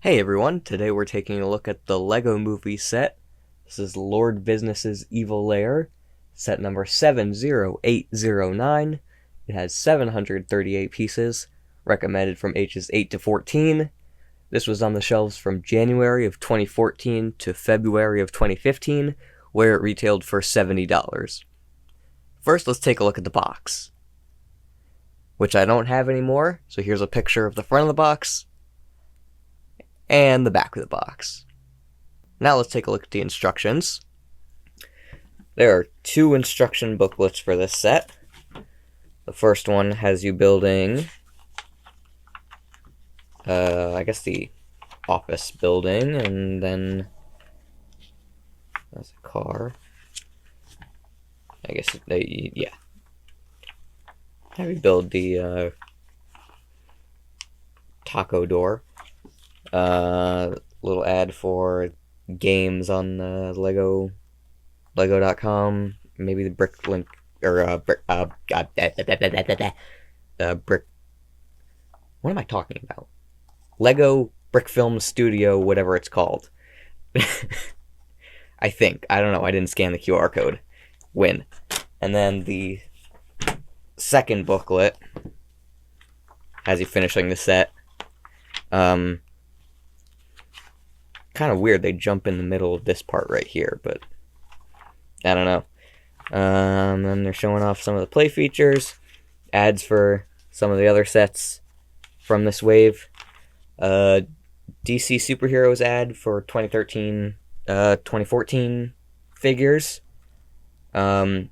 Hey everyone, today we're taking a look at the LEGO Movie set. This is Lord Business's Evil Lair, set number 70809. It has 738 pieces, recommended from ages 8 to 14. This was on the shelves from January of 2014 to February of 2015, where it retailed for $70. First, let's take a look at the box, which I don't have anymore, so here's a picture of the front of the box and the back of the box. Now let's take a look at the instructions. There are two instruction booklets for this set. The first one has you building, I guess the office building, and then that's a car. I guess, yeah. Have you build the taco door. Little ad for games on Lego.com. Maybe the brick link or brick. What am I talking about? Lego Brick Film Studio, whatever it's called. I think. I don't know. I didn't scan the QR code. Win. And then the second booklet has you finishing the set. Kind of weird they jump in the middle of this part right here, but I don't know. Then they're showing off some of the play features, ads for some of the other sets from this wave. DC Superheroes ad for 2013, 2014 figures. Might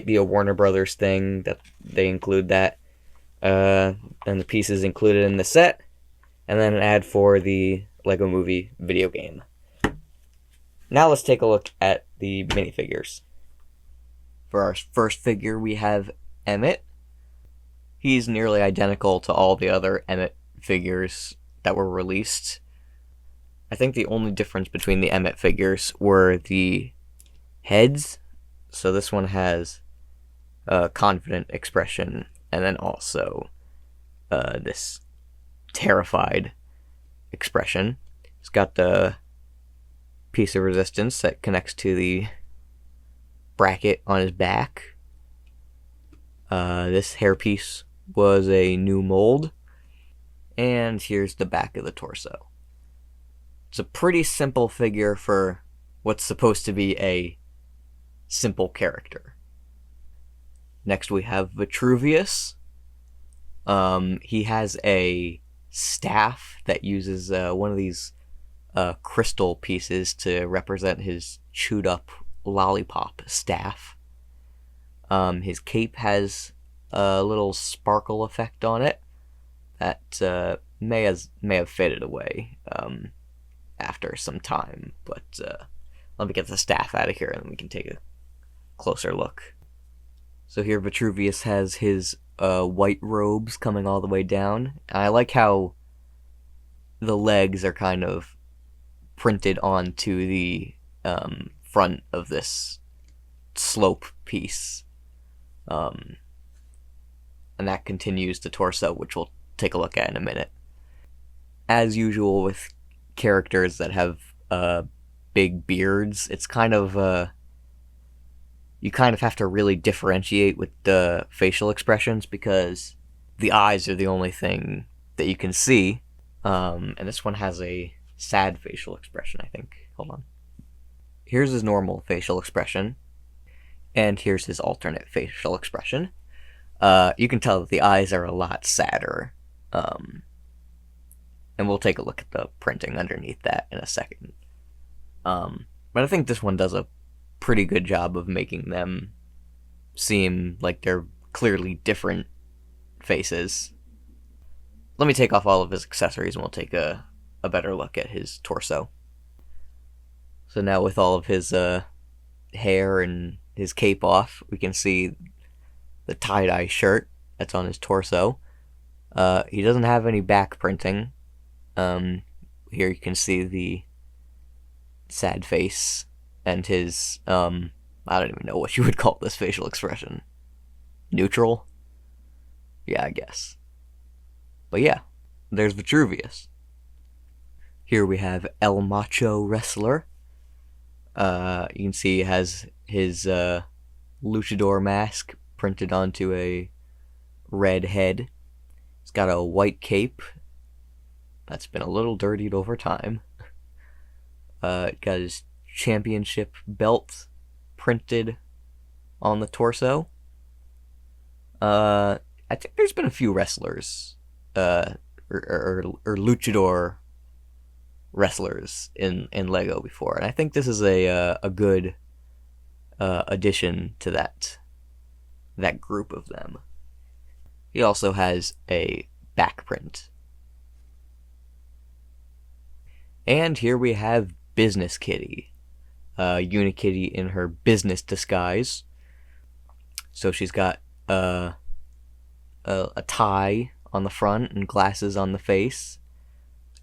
be a Warner Brothers thing that they include that. And the pieces included in the set. And then an ad for the LEGO Movie video game. Now let's take a look at the minifigures. For our first figure, we have Emmett. He's nearly identical to all the other Emmett figures that were released. I think the only difference between the Emmett figures were the heads. So this one has a confident expression, and then also this terrified expression. It's got the piece of resistance that connects to the bracket on his back. This hairpiece was a new mold. And here's the back of the torso. It's a pretty simple figure for what's supposed to be a simple character. Next we have Vitruvius. He has a staff that uses one of these crystal pieces to represent his chewed up lollipop staff. His cape has a little sparkle effect on it that may have faded away after some time, but let me get the staff out of here and then we can take a closer look. So here Vitruvius has his white robes coming all the way down. I like how the legs are kind of printed onto the front of this slope piece. And that continues the torso, which we'll take a look at in a minute. As usual with characters that have big beards, it's kind of you kind of have to really differentiate with the facial expressions because the eyes are the only thing that you can see. And this one has a sad facial expression, I think. Hold on. Here's his normal facial expression. And here's his alternate facial expression. You can tell that the eyes are a lot sadder. And we'll take a look at the printing underneath that in a second. But I think this one does a pretty good job of making them seem like they're clearly different faces. Let me take off all of his accessories and we'll take a better look at his torso. So now with all of his hair and his cape off, we can see the tie-dye shirt that's on his torso. He doesn't have any back printing. Here you can see the sad face and his, I don't even know what you would call this facial expression. Neutral? Yeah, I guess. But yeah, there's Vitruvius. Here we have El Macho Wrestler. You can see he has his luchador mask printed onto a red head. He's got a white cape that's been a little dirtied over time. Got his championship belt printed on the torso. I think there's been a few wrestlers, or luchador wrestlers in Lego before, and I think this is a good addition to that group of them. He also has a back print. And here we have Business Kitty. Unikitty in her business disguise. So she's got a tie on the front and glasses on the face.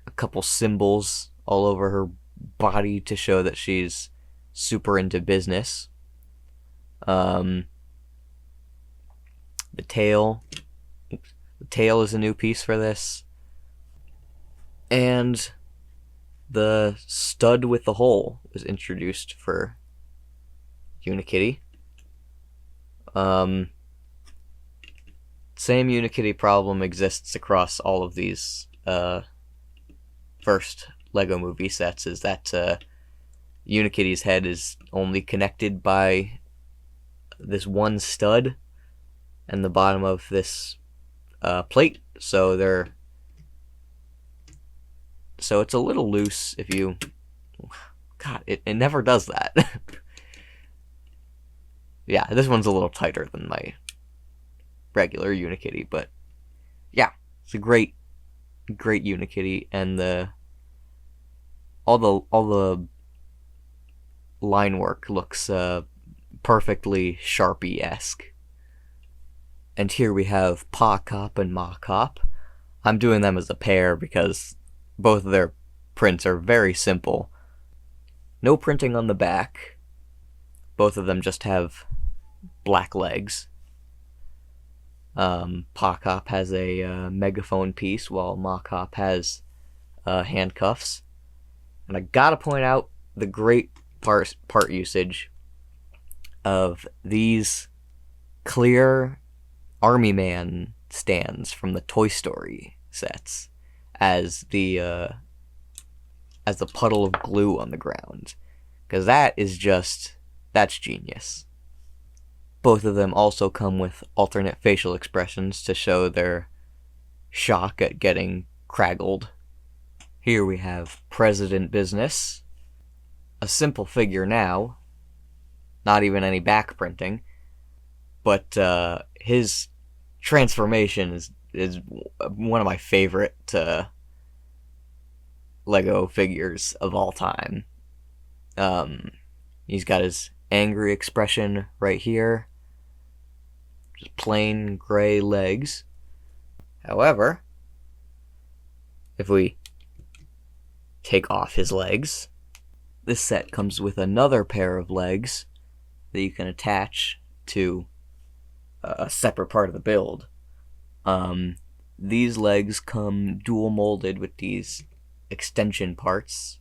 A couple symbols all over her body to show that she's super into business. The tail is a new piece for this. And the stud with the hole was introduced for Unikitty. Same Unikitty problem exists across all of these first Lego movie sets, is that Unikitty's head is only connected by this one stud and the bottom of this plate, so it's a little loose if you... God, it never does that. Yeah, this one's a little tighter than my regular Unikitty, but yeah, it's a great Unikitty, and all the line work looks perfectly Sharpie-esque. And here we have Pa Cop and Ma Cop. I'm doing them as a pair because both of their prints are very simple. No printing on the back. Both of them just have black legs. Pa Cop has a megaphone piece, while Ma Cop has handcuffs. And I gotta point out the great part usage of these clear Army Man stands from the Toy Story sets as the puddle of glue on the ground, because that's genius. Both of them also come with alternate facial expressions to show their shock at getting craggled. Here we have President Business, a simple figure now, not even any back printing, but his transformation is one of my favorite Lego figures of all time. He's got his angry expression right here, just plain gray legs. However, if we take off his legs, this set comes with another pair of legs that you can attach to a separate part of the build. These legs come dual molded with these extension parts.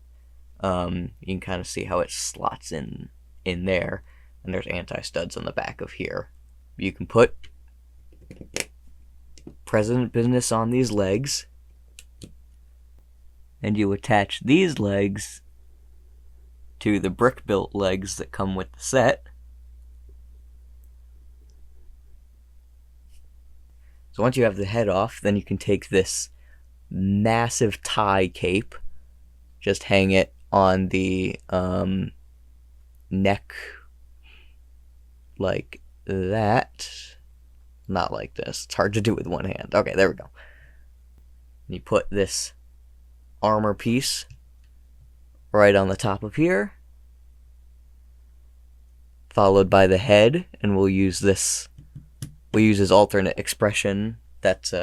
You can kind of see how it slots in there, and there's anti-studs on the back of here. You can put President Business on these legs, and you attach these legs to the brick-built legs that come with the set. So once you have the head off, then you can take this massive tie cape, just hang it on the neck like that. Not like this. It's hard to do with one hand. Okay, there we go. You put this armor piece right on the top of here, followed by the head, and we'll use his alternate expression that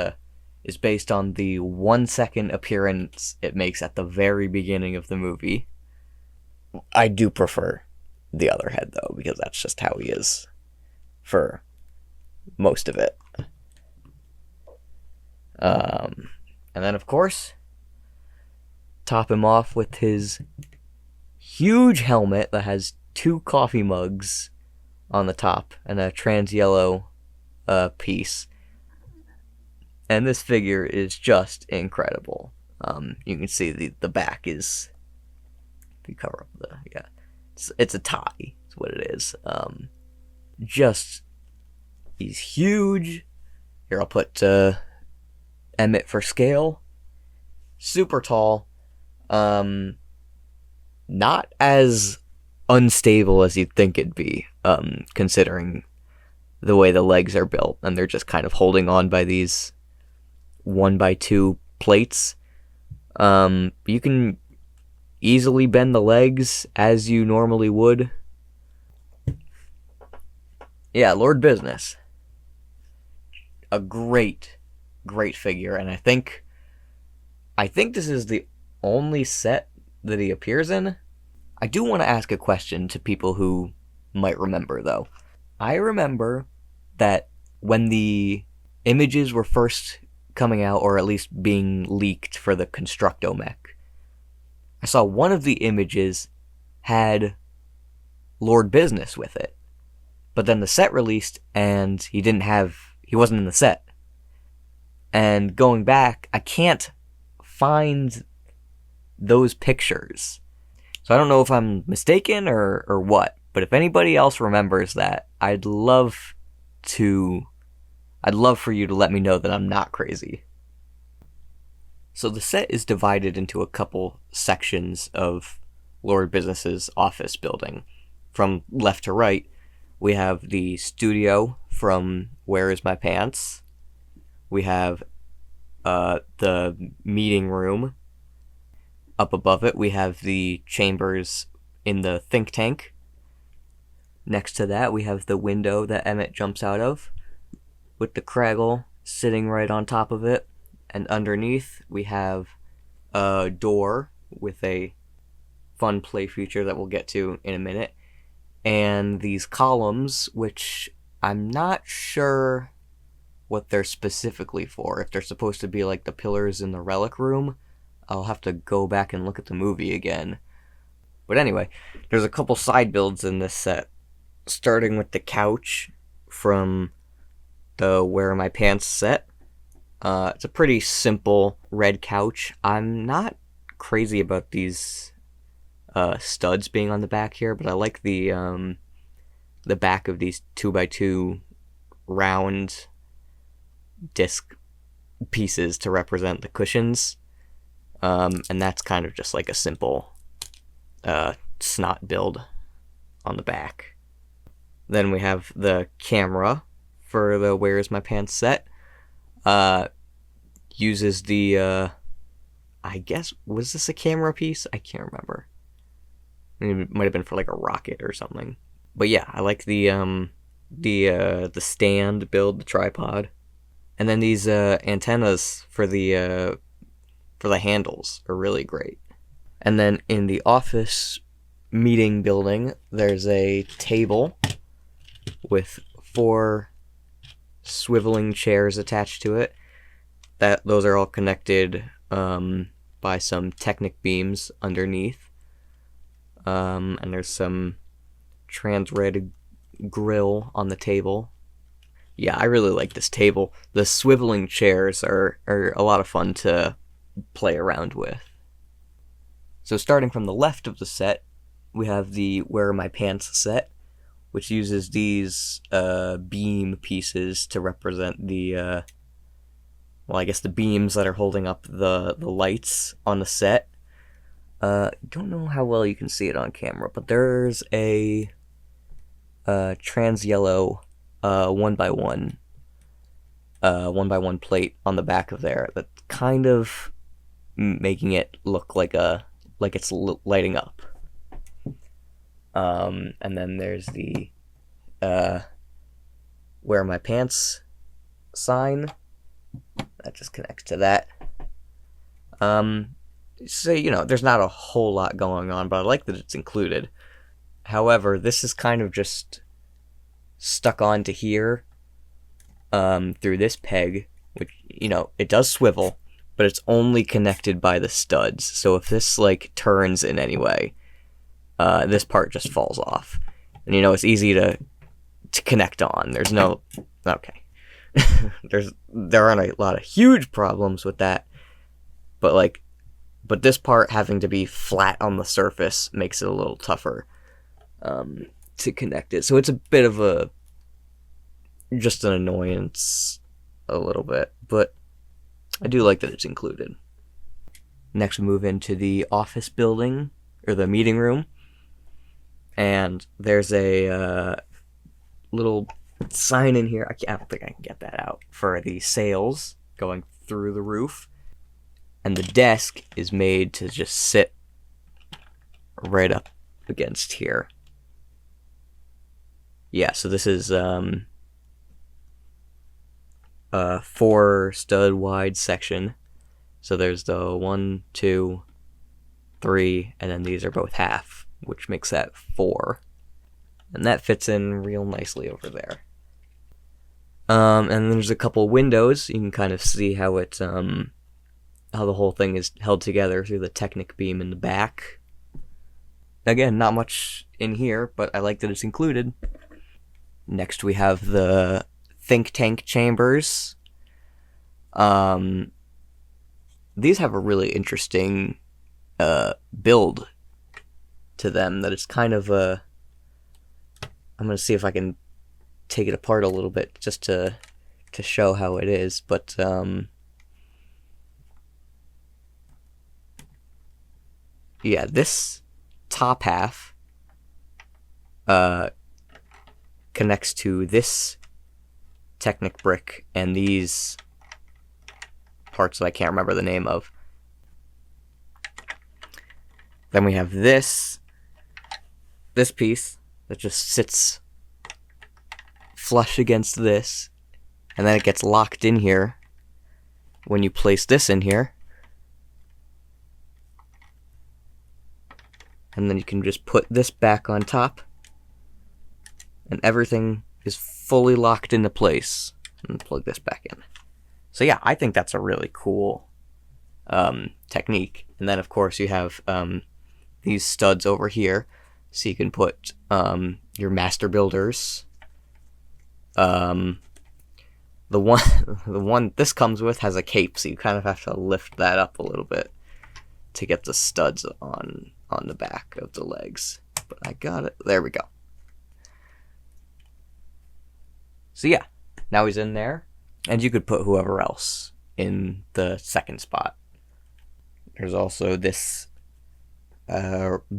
is based on the 1 second appearance it makes at the very beginning of the movie. I do prefer the other head, though, because that's just how he is for most of it. And then, of course, top him off with his huge helmet that has 2 coffee mugs on the top and a trans yellow piece. And this figure is just incredible. You can see the back is, if you cover up it's a tie. It's what it is. He's huge. Here, I'll put Emmett for scale. Super tall. Not as unstable as you'd think it'd be, considering the way the legs are built, and they're just kind of holding on by these 1x2 plates. You can easily bend the legs as you normally would. Yeah, Lord Business. A great figure, and I think this is the only set that he appears in. I do want to ask a question to people who might remember, though. I remember that when the images were first coming out, or at least being leaked for the Constructomech, I saw one of the images had Lord Business with it. But then the set released, and he wasn't in the set. And going back, I can't find those pictures. So I don't know if I'm mistaken or what, but if anybody else remembers that, I'd love for you to let me know that I'm not crazy. So the set is divided into a couple sections of Lord Business's office building. From left to right, we have the studio from Where Is My Pants? We have the meeting room. Up above it, we have the chambers in the think tank. Next to that, we have the window that Emmett jumps out of, with the Craggle sitting right on top of it. And underneath, we have a door with a fun play feature that we'll get to in a minute. And these columns, which I'm not sure what they're specifically for. If they're supposed to be like the pillars in the relic room, I'll have to go back and look at the movie again. But anyway, there's a couple side builds in this set, starting with the couch from the Where Are My Pants set. It's a pretty simple red couch. I'm not crazy about these studs being on the back here, but I like the back of these 2x2 round disc pieces to represent the cushions. And that's kind of just like a simple snot build on the back. Then we have the camera for the Where Is My Pants set. Uses the, I guess, was this a camera piece? I can't remember. It might have been for like a rocket or something. But yeah, I like the stand build, the tripod. And then these antennas for the handles are really great. And then in the office meeting building, there's a table with 4 swiveling chairs attached to it. Those are all connected by some Technic beams underneath. And there's some trans-red grill on the table. Yeah, I really like this table. The swiveling chairs are a lot of fun to play around with. So starting from the left of the set, we have the Where Are My Pants set, which uses these beam pieces to represent the the beams that are holding up the lights on the set. Don't know how well you can see it on camera, but there's a trans yellow 1x1 plate on the back of there that's kind of making it look like it's lighting up. And then there's the Where Are My Pants sign that just connects to that. So, there's not a whole lot going on, but I like that it's included. However, this is kind of just stuck onto here through this peg, which, it does swivel, but it's only connected by the studs. So if this like turns in any way, this part just falls off. And it's easy to connect on. There's no okay. there aren't a lot of huge problems with that, but this part having to be flat on the surface makes it a little tougher to connect it. So it's a bit of just an annoyance a little bit, but I do like that it's included. Next we move into the office building, or the meeting room, and there's a little sign in here. I don't think I can get that out, for the sails going through the roof. And the desk is made to just sit right up against here. Yeah, so this is a 4 stud wide section. So there's the 1, 2, 3, and then these are both half, which makes that 4. And that fits in real nicely over there. And then there's a couple windows. You can kind of see how it, how the whole thing is held together through the Technic beam in the back. Again, not much in here, but I like that it's included. Next we have the think tank chambers. These have a really interesting build to them, that it's kind of a... I'm going to see if I can take it apart a little bit just to show how it is, but yeah, this top half connects to this Technic brick and these parts that I can't remember the name of. Then we have this piece that just sits flush against this, and then it gets locked in here when you place this in here. And then you can just put this back on top, and everything is fully locked into place. And plug this back in. So yeah, I think that's a really cool technique. And then of course you have these studs over here, so you can put your master builders. The one this comes with has a cape, so you kind of have to lift that up a little bit to get the studs on the back of the legs. But I got it. There we go. So yeah, now he's in there, and you could put whoever else in the second spot. There's also this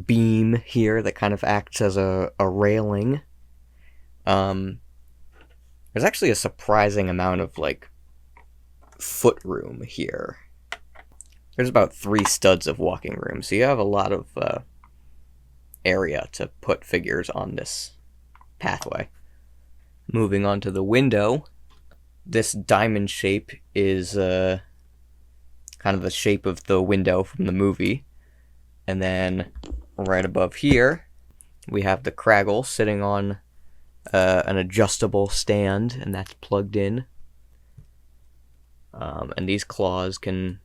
beam here that kind of acts as a railing. There's actually a surprising amount of foot room here. There's about 3 studs of walking room, so you have a lot of area to put figures on this pathway. Moving on to the window, this diamond shape is kind of the shape of the window from the movie. And then right above here, we have the Craggle sitting on an adjustable stand, and that's plugged in. And these claws can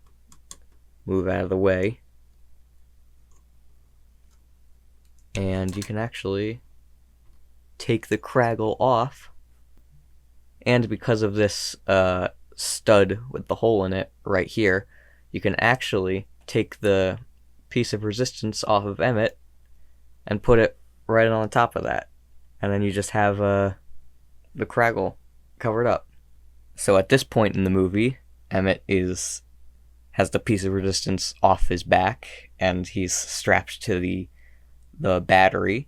move out of the way. And you can actually take the Craggle off. And because of this stud with the hole in it right here, you can actually take the piece of resistance off of Emmett and put it right on the top of that. And then you just have the Craggle covered up. So at this point in the movie, Emmett has the piece of resistance off his back, and he's strapped to the battery.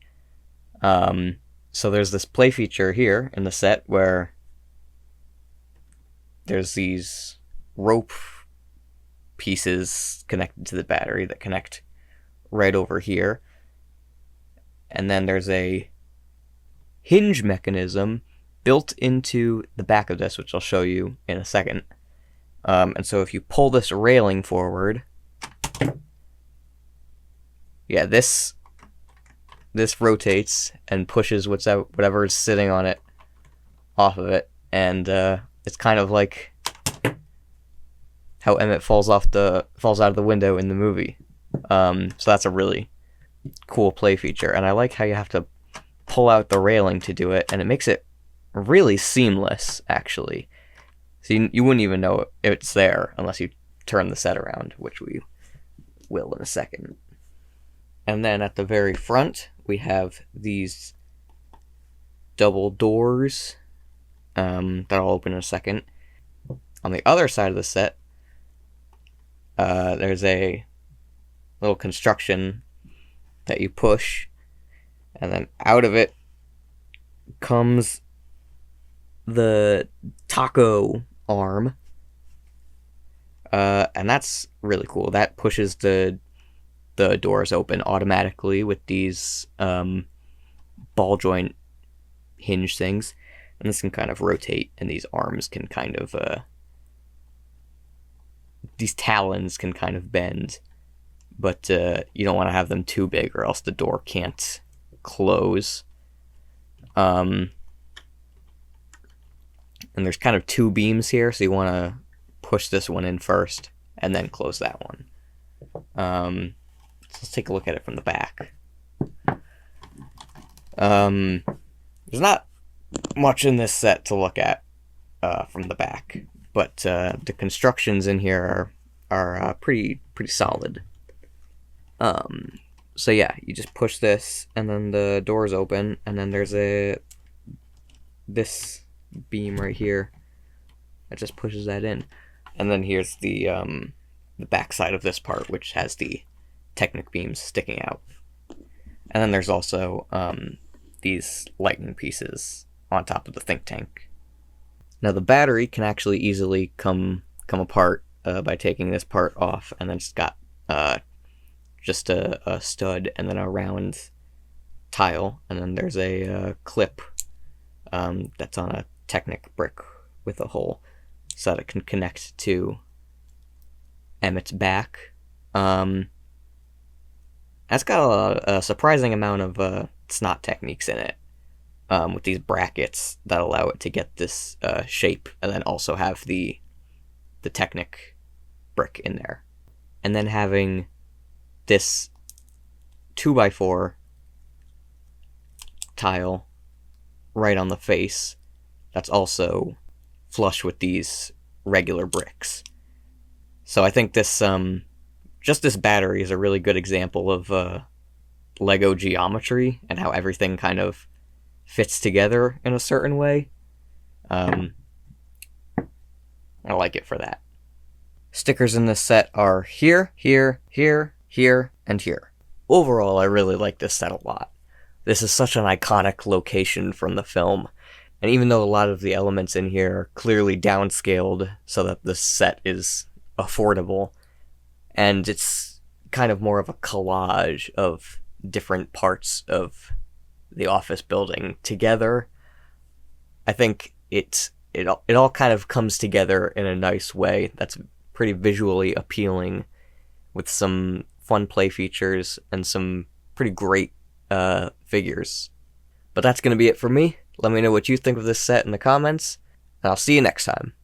So there's this play feature here in the set where there's these rope pieces connected to the battery that connect right over here. And then there's a hinge mechanism built into the back of this, which I'll show you in a second. And so if you pull this railing forward, yeah, this rotates and pushes whatever is sitting on it off of it, and it's kind of like how Emmett falls out of the window in the movie. So that's a really cool play feature, and I like how you have to pull out the railing to do it, and it makes it really seamless, actually. So you wouldn't even know it's there unless you turn the set around, which we will in a second. And then at the very front, we have these double doors that I'll open in a second. On the other side of the set, there's a little construction that you push, and then out of it comes the taco arm, and that's really cool. That pushes the doors open automatically with these ball joint hinge things, and this can kind of rotate, and these arms can kind of these talons can kind of bend, but you don't want to have them too big or else the door can't close. And there's kind of two beams here, so you want to push this one in first and then close that one. So let's take a look at it from the back. There's not much in this set to look at from the back, but the constructions in here are pretty solid. So yeah, you just push this, and then the doors open, and then there's this beam right here that just pushes that in, and then here's the back side of this part, which has the Technic beams sticking out, and then there's also these lightning pieces on top of the think tank. Now the battery can actually easily come apart by taking this part off, and then it's got just a stud and then a round tile, and then there's a clip that's on a Technic brick with a hole so that it can connect to Emmett's back. That's got a surprising amount of snot techniques in it, with these brackets that allow it to get this shape, and then also have the Technic brick in there, and then having this 2x4 tile right on the face that's also flush with these regular bricks. So I think this just this battery is a really good example of Lego geometry and how everything kind of fits together in a certain way. I like it for that. Stickers in this set are here, here, here, here, and here. Overall, I really like this set a lot. This is such an iconic location from the film, and even though a lot of the elements in here are clearly downscaled so that the set is affordable, and it's kind of more of a collage of different parts of the office building together, I think it all kind of comes together in a nice way that's pretty visually appealing, with some fun play features and some pretty great figures. But that's going to be it for me. Let me know what you think of this set in the comments, and I'll see you next time.